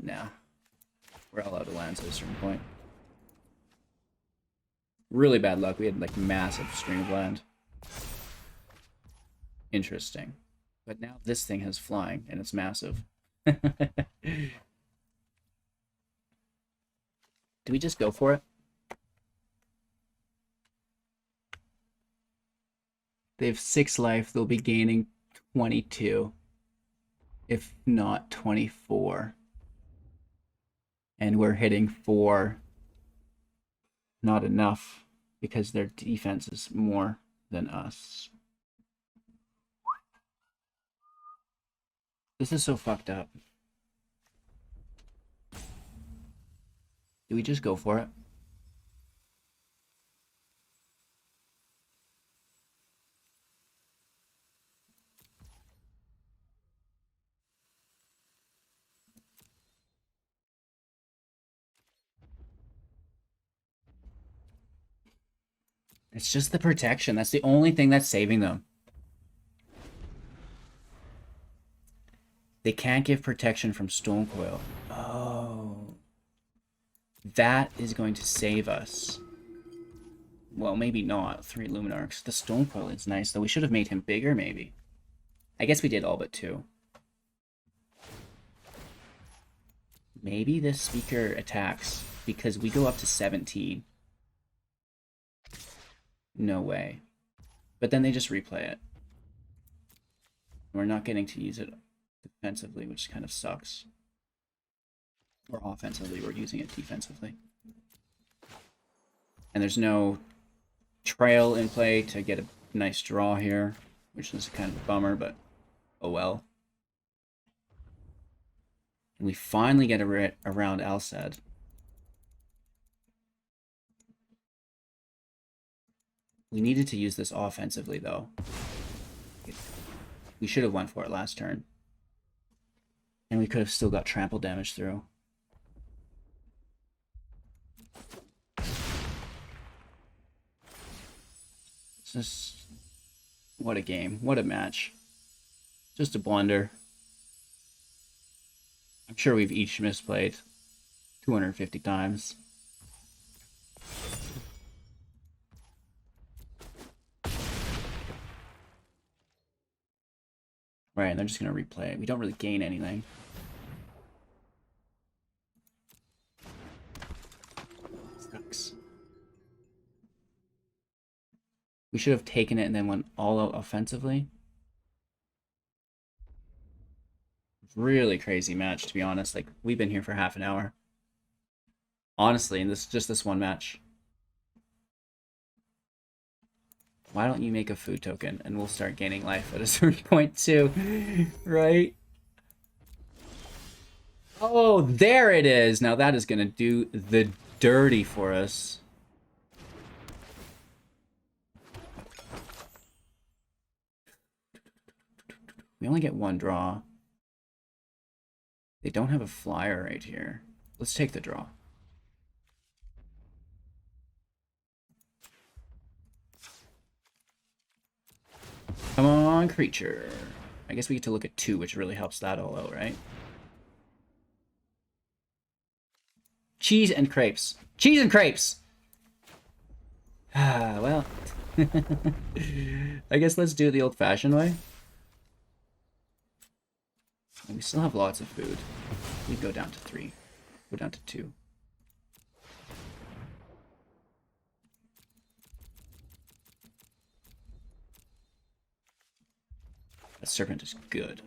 A: Nah. We're all out of lands at a certain point. Really bad luck. We had, like, massive string of land. Interesting. But now this thing has flying, and it's massive. Do we just go for it? They have 6 life. They'll be gaining 22. If not 24. And we're hitting 4. Not enough. Because their defense is more than us. This is so fucked up. Do we just go for it? It's just the protection. That's the only thing that's saving them. They can't give protection from Stonecoil. Oh. That is going to save us. Well, maybe not. 3 Luminarchs. The Stonecoil is nice, though. We should have made him bigger, maybe. I guess we did all but 2. Maybe this speaker attacks because we go up to 17. No way. But then they just replay it. We're not getting to use it defensively, which kind of sucks. Or offensively, we're using it defensively. And there's no trail in play to get a nice draw here, which is kind of a bummer, but oh well. And we finally get around Alced. We needed to use this offensively, though. We should have went for it last turn. And we could have still got trample damage through. It's just... what a game. What a match. Just a blunder. I'm sure we've each misplayed 250 times. Right, and they're just going to replay it. We don't really gain anything. Sucks. We should have taken it and then went all out offensively. Really crazy match, to be honest. Like, we've been here for half an hour. Honestly, and this one match. Why don't you make a food token and we'll start gaining life at a certain point too, right? Oh, there it is. Now that is gonna do the dirty for us. We only get one draw. They don't have a flyer right here. Let's take the draw. Come on, creature. I guess we get to look at 2, which really helps that all out, right? Cheese and crepes. Cheese and crepes! Ah, well. I guess let's do it the old-fashioned way. And we still have lots of food. We go down to 3. Go down to 2. That serpent is good.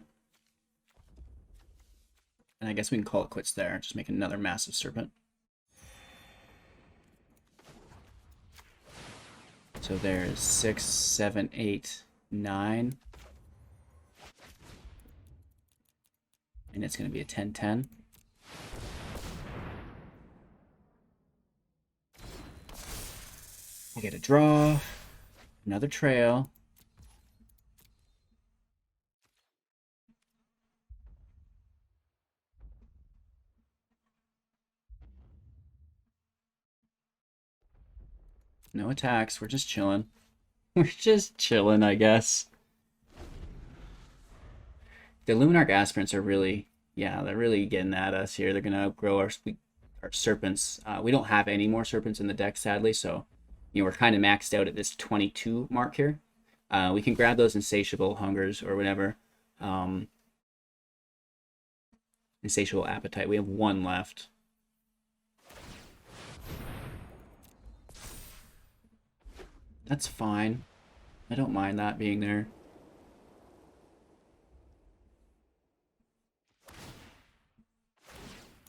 A: And I guess we can call it quits there. Just make another massive serpent. So there's 6, 7, 8, 9. And it's going to be a 10-10. I get a draw. Another trail. No attacks. We're just chilling. We're just chilling, I guess. The Luminarch Aspirants are really, yeah, they're really getting at us here. They're going to outgrow our serpents. We don't have any more serpents in the deck, sadly, so you know we're kind of maxed out at this 22 mark here. We can grab those Insatiable Hungers or whatever. Insatiable Appetite. We have 1 left. That's fine. I don't mind that being there.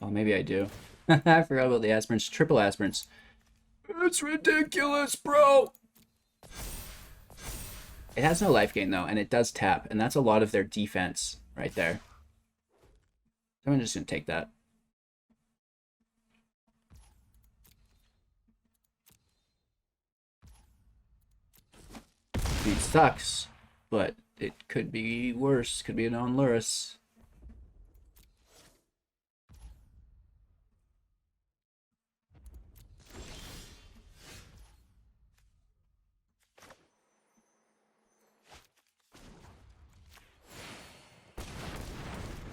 A: Oh, maybe I do. I forgot about the aspirants. Triple aspirants. It's ridiculous, bro! It has no life gain, though, and it does tap, and that's a lot of their defense right there. So I'm just going to take that. It sucks, but it could be worse. Could be a non-Lurrus.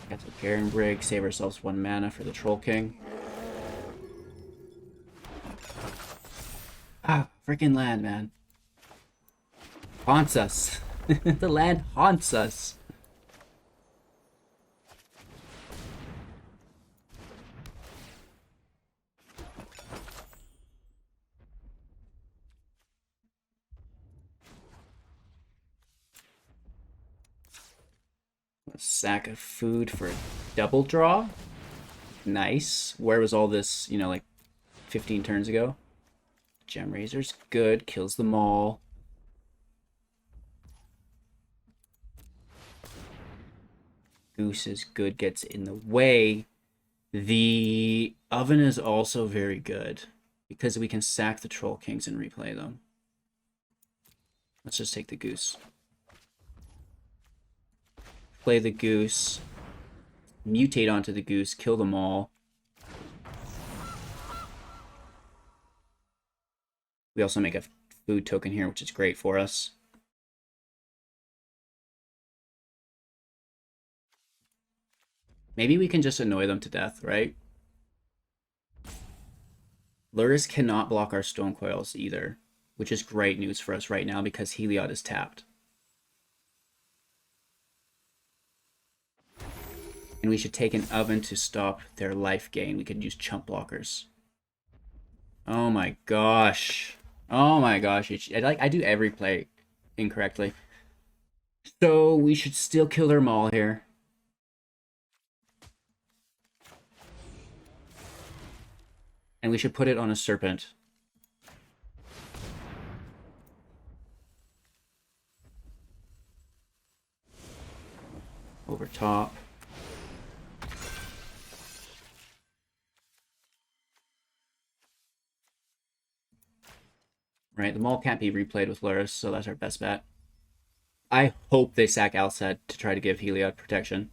A: Castle Garenbrig, save ourselves 1 mana for the Troll King. Ah, freaking land, man. Haunts us. The land haunts us. A sack of food for a double draw. Nice. Where was all this, you know, like 15 turns ago? Gemrazer's good. Kills them all. Goose is good. Gets in the way. The oven is also very good because we can sack the Troll Kings and replay them. Let's just take the Goose. Play the Goose. Mutate onto the Goose. Kill them all. We also make a food token here, which is great for us. Maybe we can just annoy them to death, right? Lurrus cannot block our Stonecoils either, which is great news for us right now because Heliod is tapped. And we should take an oven to stop their life gain. We could use chump blockers. Oh my gosh. Oh my gosh. I do every play incorrectly. So we should still kill their maul here. And we should put it on a serpent. Over top. Right, the maul can't be replayed with Lurrus, so that's our best bet. I hope they sack Alced to try to give Heliod protection.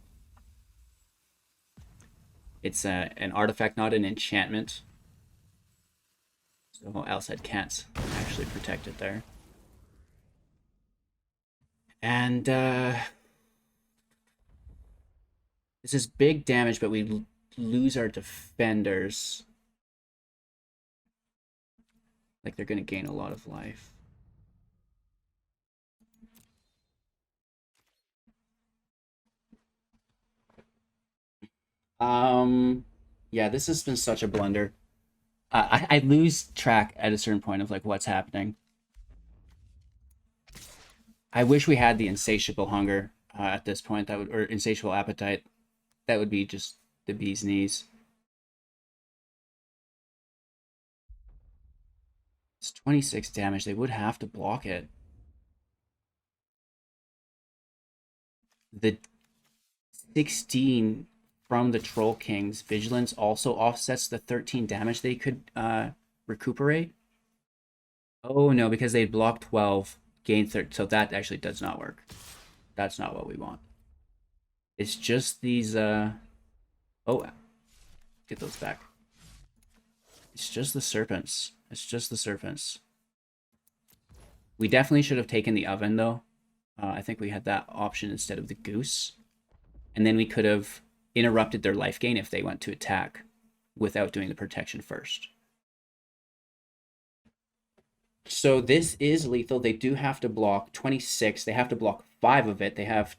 A: It's an artifact, not an enchantment. So Alced can't actually protect it there. And this is big damage, but we lose our defenders. Like they're going to gain a lot of life. Yeah, this has been such a blunder. I lose track at a certain point of like what's happening. I wish we had the insatiable hunger at this point. That would, or insatiable appetite. That would be just the bee's knees. It's 26 damage. They would have to block it. The 16 from the Troll King's Vigilance also offsets the 13 damage they could recuperate. Oh no, because they blocked 12, gain 30. So that actually does not work. That's not what we want. It's just these oh, get those back. It's just the serpents. It's just the serpents. We definitely should have taken the oven though. I think we had that option instead of the goose. And then we could have interrupted their life gain if they went to attack without doing the protection first. So this is lethal. They do have to block 26. They have to block 5 of it. They have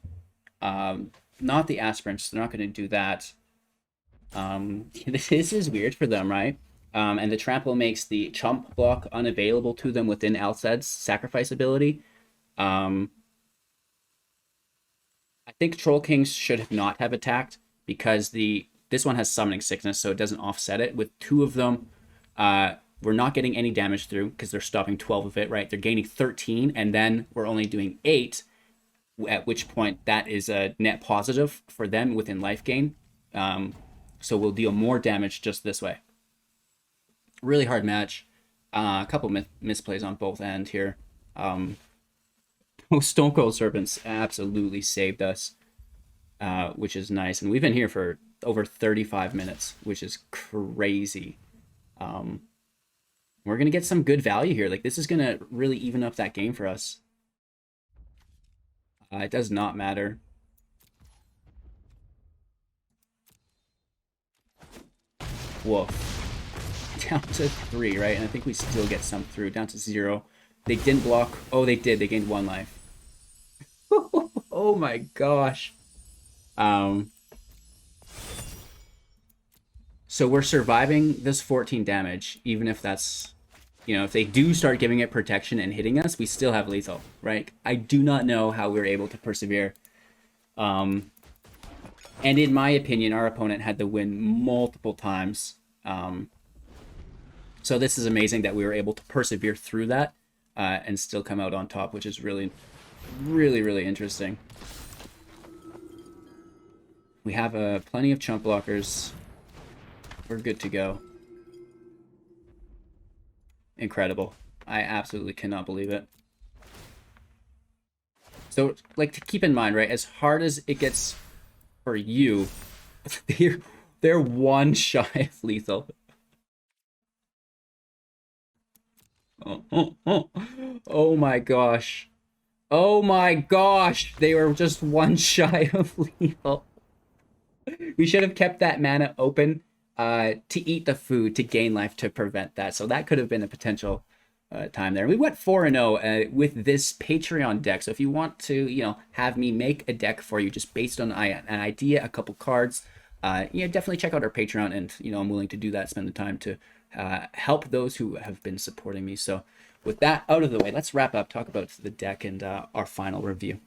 A: not the aspirants. They're not going to do that. This is weird for them, right? And the trample makes the chump block unavailable to them within Alced's sacrifice ability. I think Troll Kings should not have attacked because this one has summoning sickness, so it doesn't offset it. With 2 of them, we're not getting any damage through because they're stopping 12 of it, right? They're gaining 13, and then we're only doing 8, at which point that is a net positive for them within life gain. So we'll deal more damage just this way. Really hard match. A couple misplays on both ends here. Stonecoil Serpents absolutely saved us, which is nice. And we've been here for over 35 minutes, which is crazy. We're going to get some good value here. Like, this is going to really even up that game for us. It does not matter. Whoa. Down to 3, right? And I think we still get some through. Down to 0. They didn't block. Oh, they did. They gained 1 life. Oh my gosh. So we're surviving this 14 damage, even if that's, you know, if they do start giving it protection and hitting us, we still have lethal, right? I do not know how we're able to persevere. And in my opinion, our opponent had to win multiple times. So this is amazing that we were able to persevere through that and still come out on top, which is really, really, really interesting. We have plenty of chump blockers. We're good to go. Incredible. I absolutely cannot believe it. So, like, to keep in mind, right, as hard as it gets for you, they're 1 shy of lethal. Oh my gosh. Oh my gosh. They were just 1 shy of lethal. We should have kept that mana open to eat the food, to gain life, to prevent that. So that could have been a potential time there. We went 4-0 with this Patreon deck. So if you want to, you know, have me make a deck for you just based on an idea, a couple cards, yeah, definitely check out our Patreon. And, you know, I'm willing to do that, spend the time to help those who have been supporting me. So with that out of the way, let's wrap up, talk about the deck and our final review.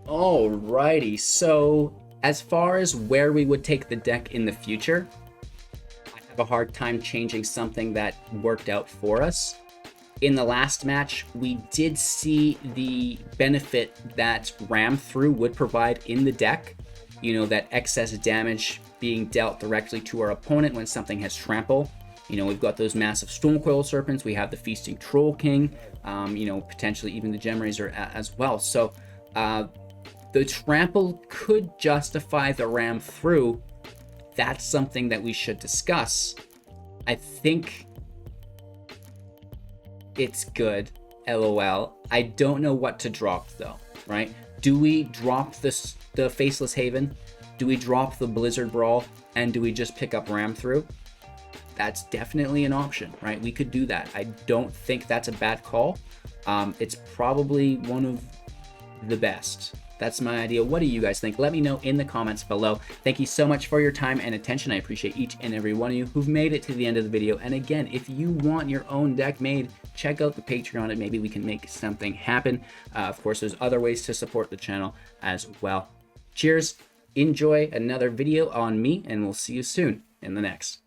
A: Alrighty, so as far as where we would take the deck in the future, I have a hard time changing something that worked out for us. In the last match, we did see the benefit that Ram Through would provide in the deck. You know, that excess damage being dealt directly to our opponent when something has trample. You know, we've got those massive Stonecoil Serpents, we have the Feasting Troll King, you know, potentially even the Gemrazer as well. So, the trample could justify the Ram Through. That's something that we should discuss. I think it's good, LOL. I don't know what to drop though, right? Do we drop the Faceless Haven? Do we drop the Blizzard Brawl? And do we just pick up Ram Through? That's definitely an option, right? We could do that. I don't think that's a bad call. It's probably one of the best. That's my idea. What do you guys think? Let me know in the comments below. Thank you so much for your time and attention. I appreciate each and every one of you who've made it to the end of the video. And again, if you want your own deck made, check out the Patreon and maybe we can make something happen. Of course, there's other ways to support the channel as well. Cheers. Enjoy another video on me, and we'll see you soon in the next.